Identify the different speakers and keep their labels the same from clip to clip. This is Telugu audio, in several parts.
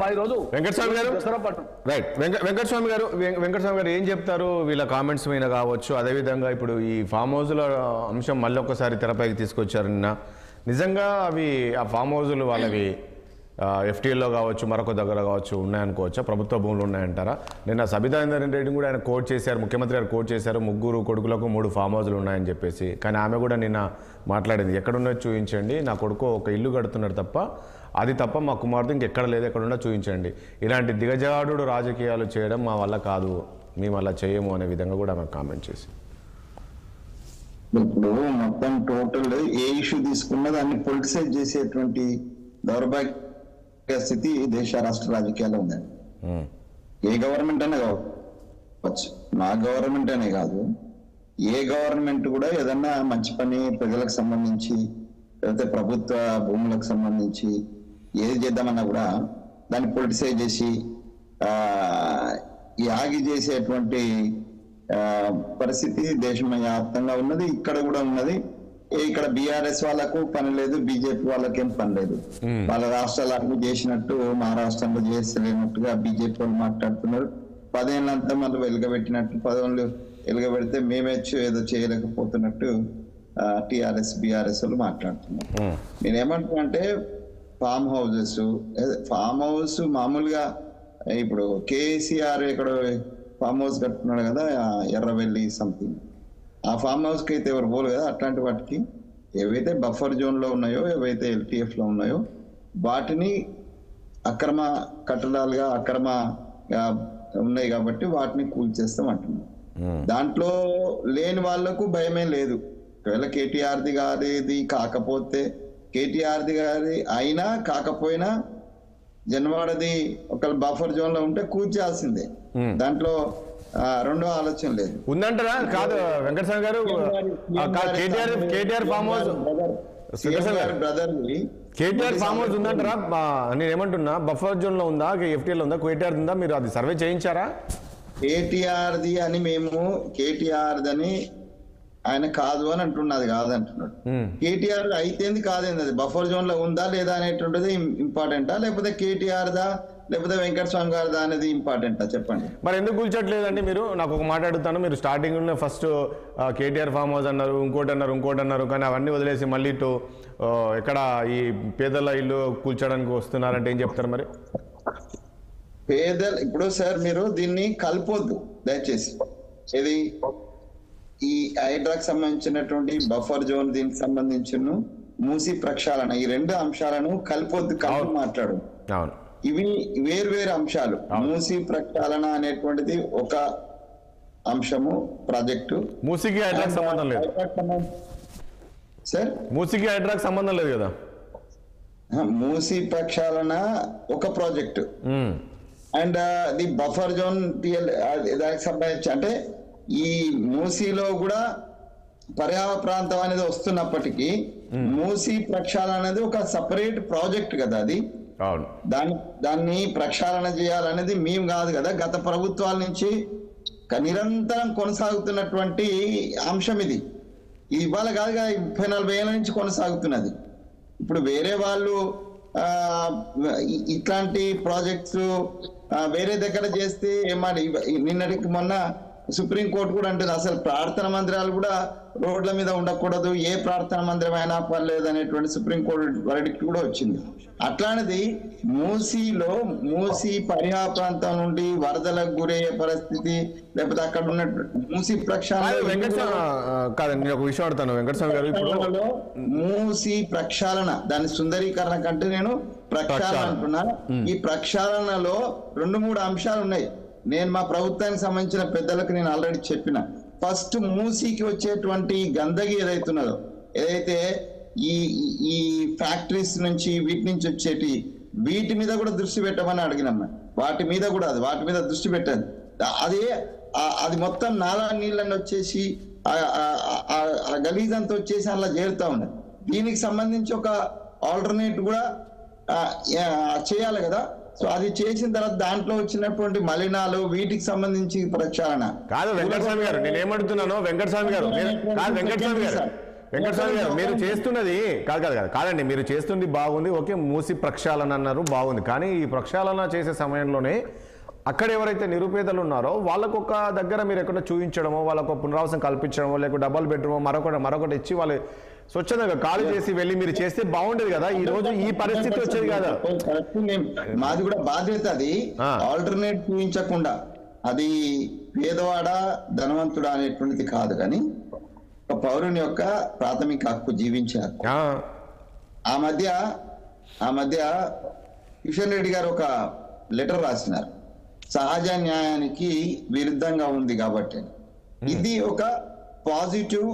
Speaker 1: వెంకటస్వామి గారు ఏం చెప్తారు వీళ్ళ కామెంట్స్ మీద కావచ్చు. అదేవిధంగా ఇప్పుడు ఈ ఫామ్ హౌస్ల అంశం మళ్ళీ ఒక్కసారి తెరపైకి తీసుకొచ్చారు నిన్న. నిజంగా అవి ఆ ఫామ్ హౌజులు వాళ్ళవి ఎఫ్టీఎల్లో కావచ్చు, మరొక దగ్గర కావచ్చు ఉన్నాయనుకోవచ్చా? ప్రభుత్వ భూములు ఉన్నాయంటారా? నిన్న సబితా ఇంద్రారెడ్డి కూడా ఆయన కోట్ చేశారు, ముఖ్యమంత్రి గారు కోట్ చేశారు, 3 కొడుకులకు 3 ఫామ్ హౌజులు ఉన్నాయని చెప్పేసి. కానీ ఆమె కూడా నిన్న మాట్లాడింది, ఎక్కడున్నది చూపించండి, నా కొడుకు ఒక ఇల్లు కడుతున్నాడు తప్ప, అది తప్ప మా కుమార్తె ఇంకెక్కడ లేదు, ఎక్కడున్నా చూపించండి. ఇలాంటి దిగజాడు రాజకీయాలు చేయడం మా వల్ల కాదు, మేము అలా చేయము అనే విధంగా కూడా ఆమె కామెంట్ చేసి.
Speaker 2: ఇప్పుడు మొత్తం టోటల్ ఏ ఇష్యూ తీసుకున్నా దాన్ని పొలిటిసైజ్ చేసేటువంటి దౌర్భాగ్య స్థితి దేశ రాష్ట్ర రాజకీయాల్లో ఉందండి. ఏ గవర్నమెంట్ అనే కావచ్చు, మా గవర్నమెంట్ అనే కాదు, ఏ గవర్నమెంట్ కూడా ఏదన్నా మంచి పని ప్రజలకు సంబంధించి లేకపోతే ప్రభుత్వ భూములకు సంబంధించి ఏది చేద్దామన్నా కూడా దాన్ని పొలిటిసైజ్ చేసి యాగి చేసేటువంటి పరిస్థితి దేశవ్యాప్తంగా ఉన్నది, ఇక్కడ కూడా ఉన్నది. ఇక్కడ బీఆర్ఎస్ వాళ్ళకు పని లేదు, బీజేపీ వాళ్ళకేం పని లేదు. వాళ్ళ రాష్ట్రాలు అడుగు చేసినట్టు మహారాష్ట్రంలో చేస్తలేనట్టుగా బీజేపీ వాళ్ళు మాట్లాడుతున్నారు. 10 ఏళ్ళంతా మళ్ళీ వెలుగబెట్టినట్టు, 10 ఏళ్ళు వెలుగబెడితే మేమే ఏదో చేయలేకపోతున్నట్టు టిఆర్ఎస్ బీఆర్ఎస్ వాళ్ళు మాట్లాడుతున్నారు. నేనేమంటున్నా అంటే ఫామ్ హౌస్ మామూలుగా ఇప్పుడు కేసీఆర్ ఇక్కడ ఫామ్ హౌస్ కట్టుకున్నాడు కదా, ఎర్రవెల్లి సంథింగ్, ఆ ఫామ్ హౌస్ కి అయితే ఎవరు పోలు కదా. అట్లాంటి వాటికి ఏవైతే బఫర్ జోన్ లో ఉన్నాయో, ఏవైతే ఎల్టీఎఫ్ లో ఉన్నాయో వాటిని అక్రమ కట్టడాలుగా అక్రమంగా ఉన్నాయి కాబట్టి వాటిని కూల్చేస్తాం అంటున్నాం. దాంట్లో లేని వాళ్లకు భయమే లేదు. ఒకవేళ కేటీఆర్ది గారిది కాకపోతే, కేటీఆర్ది గారి అయినా కాకపోయినా జన్వాడది ఒక బఫర్ జోన్ లో ఉంటే కూల్చాల్సిందే, దాంట్లో రెండో ఆలోచన లేదు.
Speaker 1: ఉందంటారా? కాదు వెంకటస్వామి గారు, KTR farm house KTR farm house ఉందంటారా? నేను ఏమంటున్నా, బఫర్ జోన్ లో ఉందా, ఎఫ్టీఎల్ ఉందా, కేటీఆర్ ఉందా? మీరు అది సర్వే చేయించారా?
Speaker 2: కేటీఆర్ది అని మేము కేటీఆర్ది అని ఆయన కాదు అని అంటున్నది కాదంటున్నాడు. కేటీఆర్ అయితేంది కాదేంది, అది బఫర్ జోన్ లో ఉందా లేదా అనేటువంటిది ఇంపార్టెంటా, లేకపోతే కేటీఆర్ దా లేకపోతే వెంకటస్వామి గారిదా అనేది ఇంపార్టెంటా? చెప్పండి.
Speaker 1: మరి ఎందుకు కూల్చట్లేదండి మీరు? నాకు ఒక మాట అడుగుతాను. మీరు స్టార్టింగ్ లో ఫస్ట్ కేటీఆర్ ఫామ్ హౌస్ అన్నారు, ఇంకోటి అన్నారు, కానీ అవన్నీ వదిలేసి మళ్ళీ ఇటు ఎక్కడ ఈ పేదల ఇల్లు కూల్చడానికి వస్తున్నారంటే ఏం చెప్తారు మరి?
Speaker 2: పేదలు ఇప్పుడు సార్ మీరు దీన్ని కలపొద్దు దయచేసి. ఇది ఈ హైడ్రాకి సంబంధించినటువంటి బఫర్ జోన్, దీనికి సంబంధించిన మూసి ప్రక్షాళన, ఈ 2 అంశాలను కలపొద్దు, కలిపి మాట్లాడు. ఇవి వేర్వేరు అంశాలు. మూసి ప్రక్షాళన అనేటువంటిది ఒక అంశము, ప్రాజెక్టు.
Speaker 1: మూసికి హైడ్రాకి సంబంధం లేదు
Speaker 2: సార్, మూసికి
Speaker 1: హైడ్రాకి సంబంధం లేదు కదా.
Speaker 2: మూసి ప్రక్షాళన ఒక project, and the buffer zone దానికి సంబంధించి అంటే ఈ మూసీలో కూడా పర్యావరణ ప్రాంతం అనేది వస్తున్నప్పటికీ మూసీ ప్రక్షాళన అనేది ఒక సపరేట్ ప్రాజెక్ట్ కదా. అది దాన్ని ప్రక్షాళన చేయాలనేది మేము కాదు కదా, గత ప్రభుత్వాల నుంచి నిరంతరం కొనసాగుతున్నటువంటి అంశం. ఇది ఇవాళ కాదు కదా, 30-40 ఏళ్ళ నుంచి కొనసాగుతున్నది. ఇప్పుడు వేరే వాళ్ళు ఇట్లాంటి ప్రాజెక్ట్స్ వేరే దగ్గర చేస్తే ఏమాడి, నిన్నటికి మొన్న సుప్రీంకోర్టు కూడా అంటుంది అసలు ప్రార్థన మందిరాలు కూడా రోడ్ల మీద ఉండకూడదు, ఏ ప్రార్థన మందిరం అయినా పర్లేదు అనేటువంటి సుప్రీంకోర్టు వర్డిక్ట్ కూడా వచ్చింది. అట్లాంటిది మూసీ పరిహార ప్రాంతం నుండి వరదలకు గురయ్యే పరిస్థితి, లేకపోతే అక్కడ ఉన్న మూసీ ప్రక్షాళన, మూసీ ప్రక్షాళన దాని సుందరీకరణ కంటే నేను ప్రక్షాళన అంటున్నా. ఈ ప్రక్షాళనలో 2-3 అంశాలు ఉన్నాయి. నేను మా ప్రభుత్వానికి సంబంధించిన పెద్దలకు నేను ఆల్రెడీ చెప్పిన, ఫస్ట్ మూసీకి వచ్చేటువంటి గందగి ఏదైతున్నదో, ఏదైతే ఈ ఫ్యాక్టరీస్ నుంచి వీటి నుంచి వచ్చేటి వీటి మీద కూడా దృష్టి పెట్టమని అడిగినమ్మా. వాటి మీద దృష్టి పెట్టాలి. అది మొత్తం నాలా నీళ్ళని వచ్చేసి ఆ గలీజ్ అంతా వచ్చేసి అలా చేరుతా ఉన్నది. దీనికి సంబంధించి ఒక ఆల్టర్నేట్ కూడా చేయాలి కదా. సో అది చేసిన తర్వాత దాంట్లో వచ్చినటువంటి మలినాలు వీటికి సంబంధించి ప్రక్షాళన
Speaker 1: కాదు. వెంకటస్వామి గారు, నేను ఏమంటున్నాను, వెంకటస్వామి గారు వెంకటస్వామి గారు మీరు చేస్తున్నది కాదండి, మీరు చేస్తుంది బాగుంది, ఓకే, మూసి ప్రక్షాళన అన్నారు బాగుంది. కానీ ఈ ప్రక్షాళన చేసే సమయంలోనే అక్కడ ఎవరైతే నిరుపేదలు ఉన్నారో వాళ్ళకు ఒక దగ్గర మీరు ఎక్కడ చూపించడమో, వాళ్ళకు పునరావాసం కల్పించడమో, లేకపోతే డబల్ బెడ్రూమో మరొకటి ఇచ్చి వాళ్ళు స్వచ్ఛంగా ఖాళీ చేసి వెళ్ళి మీరు చేస్తే బాగుండేది కదా. ఈ రోజు ఈ పరిస్థితి వచ్చేది కదా.
Speaker 2: మాది కూడా బాధ్యత. అది ఆల్టర్నేట్ చూపించకుండా అది పేదవాడ ధనవంతుడా అనేటువంటిది కాదు, కానీ ఒక పౌరుని యొక్క ప్రాథమిక హక్కు, జీవించే హక్కు. ఆ మధ్య కిషన్ రెడ్డి గారు ఒక లెటర్ రాసినారు, సహజ న్యాయానికి విరుద్ధంగా ఉంది కాబట్టి. ఇది ఒక పాజిటివ్,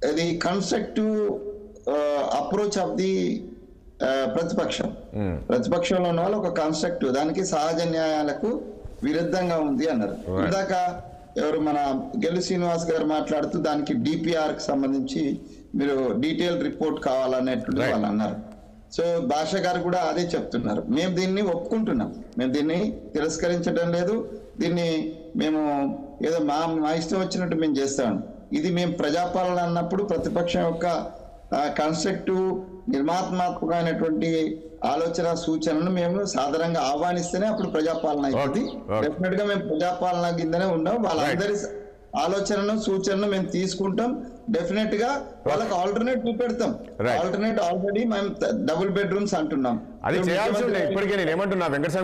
Speaker 2: అది కన్స్ట్రక్టివ్ అప్రోచ్ ఆఫ్ ది ప్రతిపక్షంలో ఉన్న వాళ్ళు ఒక కన్స్ట్రక్టివ్, దానికి సహజ న్యాయాలకు విరుద్ధంగా ఉంది అన్నారు. ఇందాక ఎవరు మన గెల్లు శ్రీనివాస్ గారు మాట్లాడుతూ దానికి డిపిఆర్ కి సంబంధించి మీరు డీటెయిల్ రిపోర్ట్ కావాలనేటువంటి వాళ్ళు అన్నారు. సో భాష గారు కూడా అదే చెప్తున్నారు. మేము దీన్ని ఒప్పుకుంటున్నాం, మేము దీన్ని తిరస్కరించడం లేదు. దీన్ని మేము ఏదో మా ఇష్టం వచ్చినట్టు మేము చేస్తాం. ఇది మేము ప్రజాపాలన అన్నప్పుడు ప్రతిపక్షం యొక్క కన్స్ట్రక్టివ్, నిర్మాణాత్మకమైనటువంటి ఆలోచన సూచనను మేము సాధారణంగా ఆహ్వానిస్తేనే అప్పుడు ప్రజాపాలన అవుతుంది. డెఫినెట్ గా మేము ప్రజాపాలన కిందనే ఉన్నాం. వాళ్ళందరి ఆలోచనను సూచనను మేము తీసుకుంటాం. డెఫినెట్ గా వాళ్ళకి ఆల్టర్నేట్ చూపెడతాం. ఆల్టర్నేట్ ఆల్రెడీ మేము డబుల్ బెడ్రూమ్స్ అంటున్నాం.
Speaker 1: అది చేయాల్సి ఉండే. ఇప్పటికే నేను ఏమంటున్నా వెంకటస్వామి